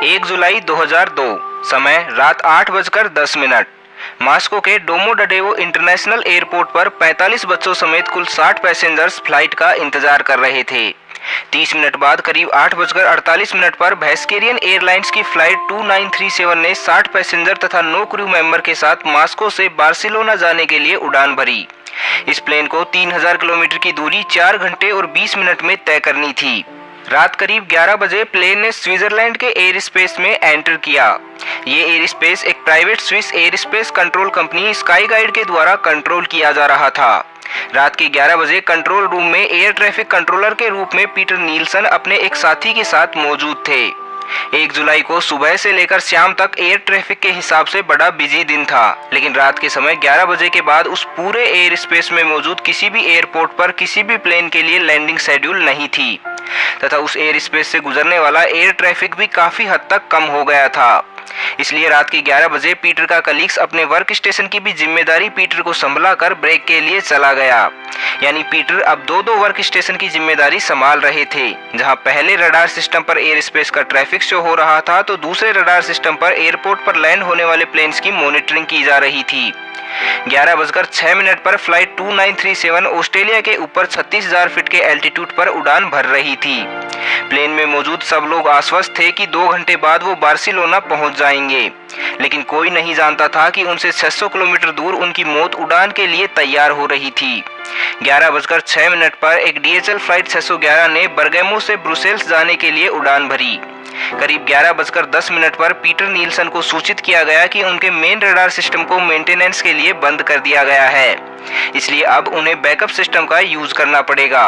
1 जुलाई 2002, समय रात 8:10। मॉस्को के डोमोडेडोवो इंटरनेशनल एयरपोर्ट पर 45 बच्चों समेत कुल 60 पैसेंजर्स फ्लाइट का इंतजार कर रहे थे। 30 मिनट बाद करीब 8:48 पर भेस्केरियन एयरलाइंस की फ्लाइट 2937 ने 60 पैसेंजर तथा 9 क्रू मेंबर के साथ मॉस्को से बार्सिलोना जाने के लिए उड़ान भरी। इस प्लेन को 3000 किलोमीटर की दूरी 4 घंटे और 20 मिनट में तय करनी थी। रात करीब 11 बजे प्लेन ने स्विट्जरलैंड के एयर स्पेस में एंटर किया। ये एयर स्पेस एक private Swiss air space control company sky guide के द्वारा कंट्रोल किया जा रहा था। रात के 11 बजे कंट्रोल रूम में एयर ट्रैफिक कंट्रोलर के रूप में पीटर नील्सन अपने एक साथी के साथ मौजूद थे। 1 जुलाई को सुबह से लेकर शाम तक एयर ट्रैफिक के हिसाब से बड़ा बिजी दिन था, लेकिन रात के समय 11 बजे के बाद उस पूरे एयर स्पेस में मौजूद किसी भी एयरपोर्ट पर किसी भी प्लेन के लिए लैंडिंग शेड्यूल नहीं थी तथा उस एयर स्पेस से गुजरने वाला एयर ट्रैफिक भी काफी हद तक कम हो गया था। इसलिए रात के 11 बजे पीटर का कलीग्स अपने वर्क स्टेशन की भी जिम्मेदारी पीटर को संभला कर ब्रेक के लिए चला गया। यानी पीटर अब दो वर्क स्टेशन की जिम्मेदारी संभाल रहे थे। जहां पहले रडार सिस्टम पर एयर स्पेस का ट्रैफिक शो हो रहा था, तो दूसरे रडार सिस्टम पर एयरपोर्ट पर लैंड होने वाले प्लेन्स की मॉनिटरिंग की जा रही थी। 11:06 पर फ्लाइट 2937 ऑस्ट्रेलिया के ऊपर 36,000 फीट के एल्टीट्यूड पर उड़ान भर रही थी। प्लेन में मौजूद सब लोग आश्वस्त थे कि 2 घंटे बाद वो बार्सिलोना पहुंच जाएंगे, लेकिन कोई नहीं जानता था कि उनसे 600 किलोमीटर दूर उनकी मौत उड़ान के लिए तैयार हो रही थी। 11:06 पर एक DHL फ्लाइट 611 ने बर्गेमो से ब्रुसेल्स जाने के लिए उड़ान भरी। करीब 11:10 पर पीटर नील्सन को सूचित किया गया कि उनके मेन रडार सिस्टम को मेंटेनेंस के लिए बंद कर दिया गया है, इसलिए अब उन्हें बैकअप सिस्टम का यूज करना पड़ेगा।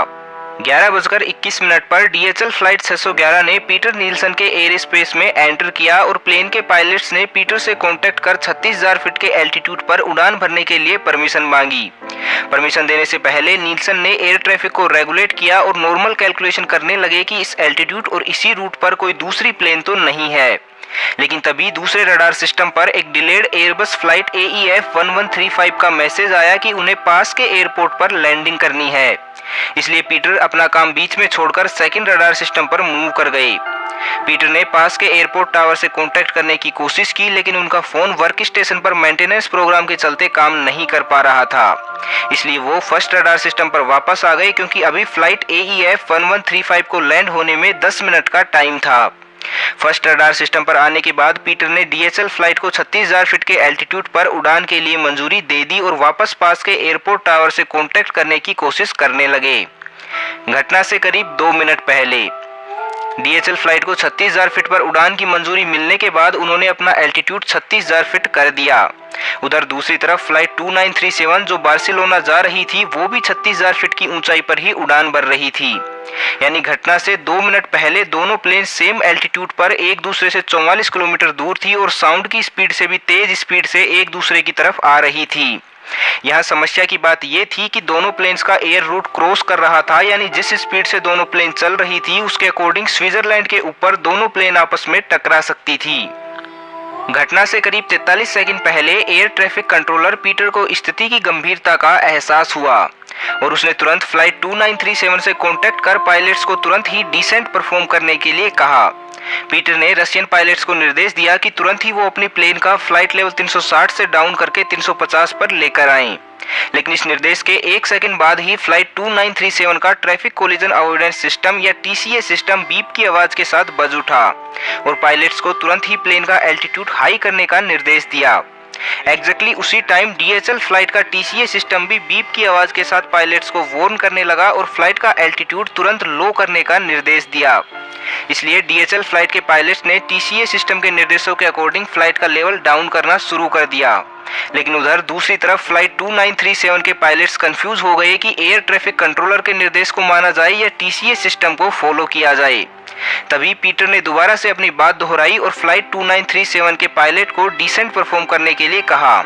11:21 पर DHL फ्लाइट 611 ने पीटर नील्सन के एयर स्पेस में एंटर किया और प्लेन के पायलट्स ने पीटर से कांटेक्ट कर 36,000 फीट के एल्टीट्यूड पर उड़ान भरने के लिए परमिशन मांगी। परमिशन देने से पहले नील्सन ने एयर ट्रैफिक को रेगुलेट किया और नॉर्मल कैलकुलेशन करने लगे कि इस एल्टीट्यूड और इसी रूट पर कोई दूसरी प्लेन तो नहीं है। लेकिन तभी दूसरे रडार सिस्टम पर एक डिलेड एयरबस फ्लाइट AEF 1135 का मैसेज आया कि उन्हें पास के एयरपोर्ट पर लैंडिंग करनी है। इसलिए पीटर अपना काम बीच में छोड़कर सेकंड रडार सिस्टम पर मूव कर गए। पीटर ने पास के एयरपोर्ट टावर से कांटेक्ट करने की कोशिश की, लेकिन उनका फोन वर्क स्टेशन पर मेंटेनेंस प्रोग्राम के चलते काम नहीं कर पा रहा था। इसलिए वो फर्स्ट रडार सिस्टम पर वापस आ गए, क्योंकि अभी फ्लाइट AEF 1135 को लैंड होने में 10 मिनट का टाइम था। फर्स्ट रडार सिस्टम पर आने के बाद पीटर ने DHL फ्लाइट को 36,000 फीट के एल्टीट्यूड पर उड़ान के लिए मंजूरी दे दी और वापस पास के एयरपोर्ट टावर से कांटेक्ट करने की कोशिश करने लगे। घटना से करीब 2 मिनट पहले DHL फ्लाइट को 36,000 फीट पर उड़ान की मंजूरी मिलने के बाद उन्होंने अपना एल्टीट्यूड 36,000 फीट कर दिया। उधर दूसरी तरफ फ्लाइट 2937 जो बार्सिलोना जा रही थी, वो भी 36,000 फीट की ऊंचाई पर ही उड़ान भर रही थी। यानी घटना से 2 मिनट पहले दोनों प्लेन सेम एल्टीट्यूड पर एक दूसरे से 44 किलोमीटर दूर थी और साउंड की स्पीड से भी तेज स्पीड से एक दूसरे की तरफ आ रही थी। यहाँ समस्या की बात यह थी कि दोनों प्लेन्स का एयर रूट क्रॉस कर रहा था, यानी जिस स्पीड से दोनों प्लेन चल रही थी उसके अकॉर्डिंग स्विट्जरलैंड के ऊपर दोनों प्लेन आपस में टकरा सकती थी। घटना से करीब 43 सेकंड पहले एयर ट्रैफिक कंट्रोलर पीटर को स्थिति की गंभीरता का एहसास हुआ और उसने तुरंत फ्लाइट 2937 से कांटेक्ट कर पायलट्स को तुरंत ही डिसेंट परफॉर्म करने के लिए कहा। पीटर ने रशियन पायलट्स को निर्देश दिया कि तुरंत ही वो अपनी प्लेन का फ्लाइट लेवल 360 से डाउन करके 350 पर लेकर आएं। लेकिन इस निर्देश के 1 सेकंड बाद ही फ्लाइट 2937 का ट्रैफिक कोलिजन अवॉइडेंस सिस्टम या TCA सिस्टम बीप की आवाज के साथ बज उठा और पायलट्स को तुरंत ही प्लेन का एल्टीट्यूड हाई करने का निर्देश दिया। एग्जैक्टली उसी टाइम DHL फ्लाइट का TCA सिस्टम भी बीप की आवाज के साथ पायलट्स को वार्न करने लगा और फ्लाइट का एल्टीट्यूड तुरंत लो करने का निर्देश दिया। इसलिए DHL फ्लाइट के पायलट्स ने TCA सिस्टम के निर्देशों के अकॉर्डिंग फ्लाइट का लेवल डाउन करना शुरू कर दिया। लेकिन उधर दूसरी तरफ फ्लाइट 2937 के पायलट्स कंफ्यूज हो गए कि एयर ट्रैफिक कंट्रोलर के निर्देश को माना जाए या TCA सिस्टम को फॉलो किया जाए। तभी पीटर ने दोबारा से अपनी बात दोहराई और फ्लाइट 2937 के पायलट को डिसेंट परफॉर्म करने के लिए कहा।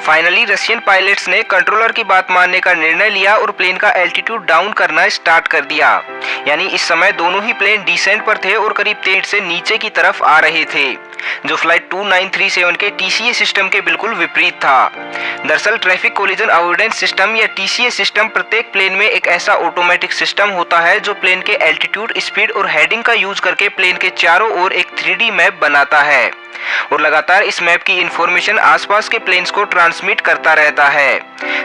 फाइनली रशियन पायलट्स ने कंट्रोलर की बात मानने का निर्णय लिया और प्लेन का एल्टीट्यूड डाउन करना स्टार्ट कर दिया। यानी इस समय दोनों ही प्लेन डिसेंट पर थे और करीब 13 से नीचे की तरफ आ रहे थे। जो फ्लाइट 2937 के TCA सिस्टम के बिल्कुल विपरीत था। दरअसल ट्रैफिक कोलिजन अवॉइडेंस सिस्टम या TCA सिस्टम प्रत्येक प्लेन में एक ऐसा ऑटोमेटिक सिस्टम होता है जो प्लेन के एल्टीट्यूड, स्पीड और हेडिंग का यूज करके प्लेन के चारों ओर एक 3D मैप बनाता है और लगातार इस मैप की इंफॉर्मेशन आसपास के प्लेन्स को ट्रांसमिट करता रहता है।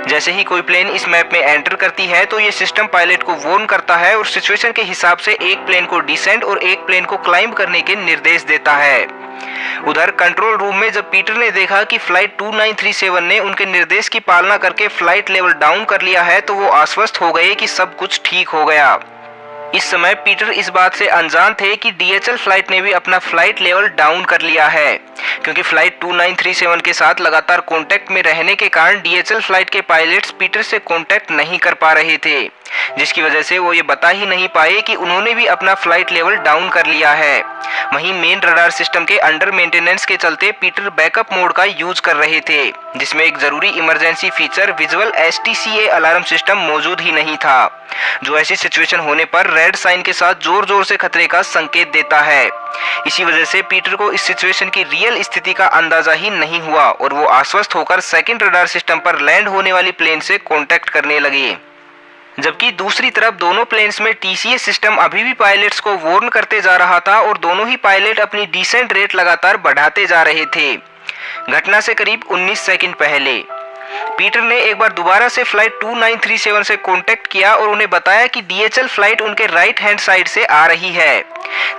जैसे ही कोई प्लेन इस मैप में एंटर करती है तो ये सिस्टम पायलट को वार्न करता है और सिचुएशन के हिसाब से एक प्लेन को डिसेंड और एक प्लेन को क्लाइंब करने के निर्देश देता है। उधर कंट्रोल रूम में जब पीटर ने देखा कि फ्लाइट 2937 ने उनके निर्देश की पालना करके फ्लाइट लेवल डाउन कर लिया है तो वो आश्वस्त हो गए कि सब कुछ ठीक हो गया। इस समय पीटर इस बात से अनजान थे कि DHL फ्लाइट ने भी अपना फ्लाइट लेवल डाउन कर लिया है, क्योंकि फ्लाइट 2937 के साथ लगातार कांटेक्ट में रहने के कारण DHL फ्लाइट के पायलट्स पीटर से कांटेक्ट नहीं कर पा रहे थे, जिसकी वजह से वो ये बता ही नहीं पाए कि उन्होंने भी अपना फ्लाइट लेवल डाउन कर लिया है। वहीं मेन रडार सिस्टम के अंडर मेंटेनेंस के चलते पीटर बैकअप मोड का यूज कर रहे थे, जिसमें एक जरूरी emergency feature visual STCA alarm system मौजूद ही नहीं था, जो ऐसी सिचुएशन होने पर रेड साइन के साथ जोर जोर से खतरे का संकेत देता है। इसी वजह से पीटर को इस सिचुएशन की रियल स्थिति का अंदाजा ही नहीं हुआ और वो आश्वस्त होकर सेकंड रडार सिस्टम पर लैंड होने वाली प्लेन से कांटेक्ट करने लगे। जबकि दूसरी तरफ दोनों प्लेन्स में TCA सिस्टम अभी भी पायलट्स को वार्न करते जा रहा था और दोनों ही पायलट अपनी डिसेंट रेट लगातार बढ़ाते जा रहे थे। घटना से करीब 19 सेकंड पहले पीटर ने एक बार दोबारा से फ्लाइट 2937 से कांटेक्ट किया और उन्हें बताया कि DHL फ्लाइट उनके राइट हैंड साइड से आ रही है,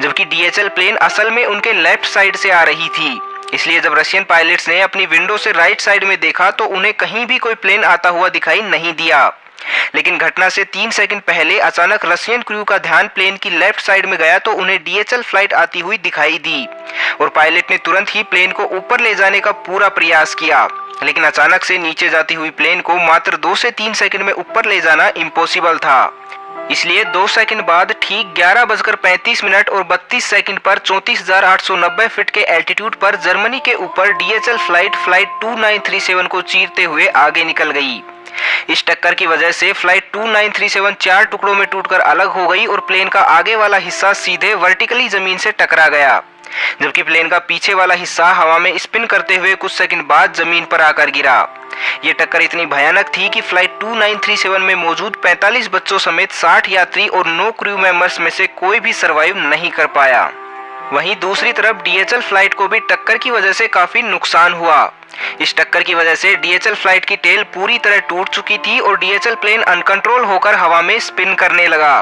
जबकि DHL प्लेन असल में उनके लेफ्ट साइड से आ रही थी। इसलिए जब रशियन पायलट्स ने अपनी विंडो से राइट साइड में देखा तो उन्हें कहीं भी कोई प्लेन आता हुआ दिखाई नहीं दिया। लेकिन घटना से 3 सेकंड पहले अचानक रशियन क्रू का ध्यान प्लेन की लेफ्ट साइड में गया तो उन्हें DHL फ्लाइट आती हुई दिखाई दी और पायलट ने तुरंत ही प्लेन को ऊपर ले जाने का पूरा प्रयास किया। लेकिन अचानक से नीचे जाती हुई प्लेन को मात्र 2 से 3 सेकंड में ऊपर ले जाना इम्पॉसिबल था। इसलिए 2 सेकंड बाद ठीक 11:35 और 32 सेकंड पर 34,890 फीट के एल्टीट्यूड पर जर्मनी के ऊपर DHL फ्लाइट 2937 को चीरते हुए आगे निकल गई। इस टक्कर की वजह से फ्लाइट 2937 4 टुकड़ों में टूटकर अलग हो गई और प्लेन का आगे वाला हिस्सा सीधे वर्टिकली जमीन से टकरा गया, जबकि प्लेन का पीछे वाला हिस्सा हवा में स्पिन करते हुए कुछ सेकंड बाद जमीन पर आकर गिरा। ये टक्कर इतनी भयानक थी कि फ्लाइट 2937 में मौजूद 45 बच्चों समेत 60 यात्री और 9 क्रू मेंबर्स में से कोई भी सरवाइव नहीं कर पाया। वहीं दूसरी तरफ DHL फ्लाइट को भी टक्कर की वजह से काफी नुकसान हुआ। इस टक्कर की वजह से DHL फ्लाइट की टेल पूरी तरह टूट चुकी थी और DHL प्लेन अनकंट्रोल होकर हवा में स्पिन करने लगा।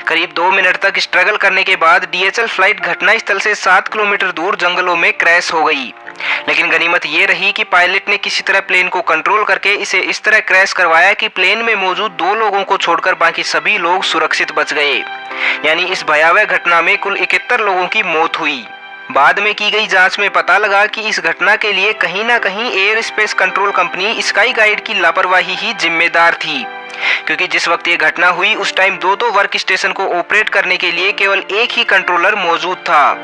करीब 2 मिनट तक स्ट्रगल करने के बाद DHL फ्लाइट घटनास्थल से 7 किलोमीटर दूर जंगलों में क्रैश हो गई। लेकिन गनीमत ये रही कि पायलट ने किसी तरह प्लेन को कंट्रोल करके इसे इस तरह क्रैश करवाया कि प्लेन में मौजूद 2 लोगों को छोड़कर बाकी सभी लोग सुरक्षित बच गए। यानी इस भयावह घटना में कुल 71 लोगों की मौत हुई। बाद में की गई जांच में पता लगा कि इस घटना के लिए कहीं ना कहीं air space control company sky guide की लापरवाही ही जिम्मेदार थी, क्योंकि जिस वक्त ये घटना हुई उस टाइम 2 वर्क स्टेशन को ऑपरेट करने के लिए केवल एक ही कंट्रोलर मौजूद था,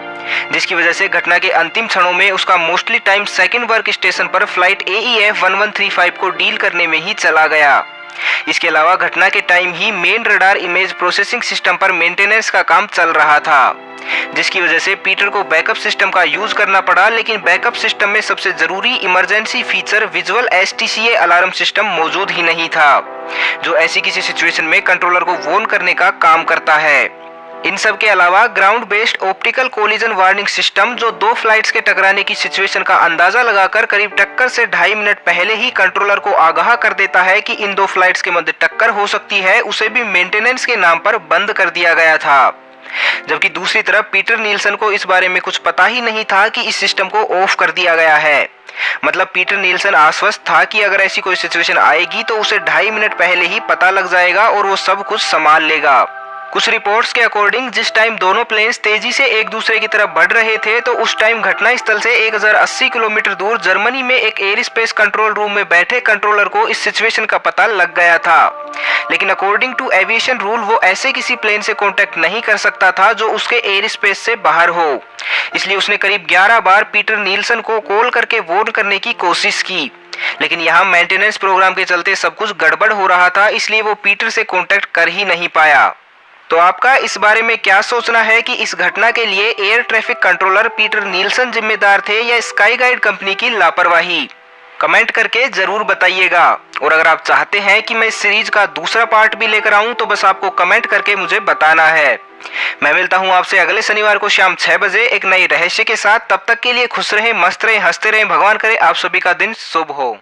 जिसकी वजह से घटना के अंतिम क्षणों में उसका mostly time second work station पर फ्लाइट AEF 1135 को डील करने में ही चला गया। इसके अलावा घटना के टाइम ही main radar image processing system पर मेंटेनेंस का काम चल रहा था, जिसकी वजह से पीटर को बैकअप सिस्टम का यूज करना पड़ा। लेकिन बैकअप सिस्टम में सबसे जरूरी emergency feature visual STCA alarm system मौजूद ही नहीं था, जो ऐसी किसी सिचुएशन में कंट्रोलर को वार्न करने का काम करता है। इन सब के अलावा ground based optical collision warning system, जो 2 फ्लाइट्स के टकराने की सिचुएशन का अंदाजा लगाकर करीब टक्कर से 2.5 मिनट पहले ही कंट्रोलर को आगाह कर देता है कि इन 2 फ्लाइट्स के मध्य टक्कर हो सकती है, उसे भी मेंटेनेंस के नाम पर बंद कर दिया गया था। जबकि दूसरी तरफ पीटर नील्सन को इस बारे में कुछ पता ही नहीं था कि इस सिस्टम को ऑफ कर दिया गया है। मतलब पीटर नील्सन आश्वस्त था कि अगर ऐसी कोई सिचुएशन आएगी तो उसे 2.5 मिनट पहले ही पता लग जाएगा और वो सब कुछ संभाल लेगा। कुछ रिपोर्ट्स के अकॉर्डिंग जिस टाइम दोनों प्लेन्स तेजी से एक दूसरे की तरफ बढ़ रहे थे तो उस टाइम घटनास्थल से 1080 किलोमीटर दूर जर्मनी में एक एयर स्पेस कंट्रोल रूम में बैठे कंट्रोलर को इस सिचुएशन का पता लग गया था। लेकिन अकॉर्डिंग टू एविएशन रूल वो ऐसे किसी प्लेन से कांटेक्ट नहीं कर सकता था जो उसके एयर स्पेस से बाहर हो। इसलिए उसने करीब 11 बार पीटर नील्सन को कॉल करके वार्न करने की कोशिश की, लेकिन यहाँ मेंटेनेंस प्रोग्राम के चलते सब कुछ गड़बड़ हो रहा था, इसलिए वो पीटर से कांटेक्ट कर ही नहीं पाया। तो आपका इस बारे में क्या सोचना है कि इस घटना के लिए air traffic controller Peter Nielsen जिम्मेदार थे या स्काई गाइड कंपनी की लापरवाही? कमेंट करके जरूर बताइएगा। और अगर आप चाहते हैं कि मैं इस सीरीज का दूसरा पार्ट भी लेकर आऊं तो बस आपको कमेंट करके मुझे बताना है। मैं मिलता हूं आपसे अगले शनिवार को शाम 6 बजे एक नई रहस्य के साथ। तब तक के लिए खुश रहें, मस्त रहें, हंसते रहें। भगवान करे आप सभी का दिन शुभ हो।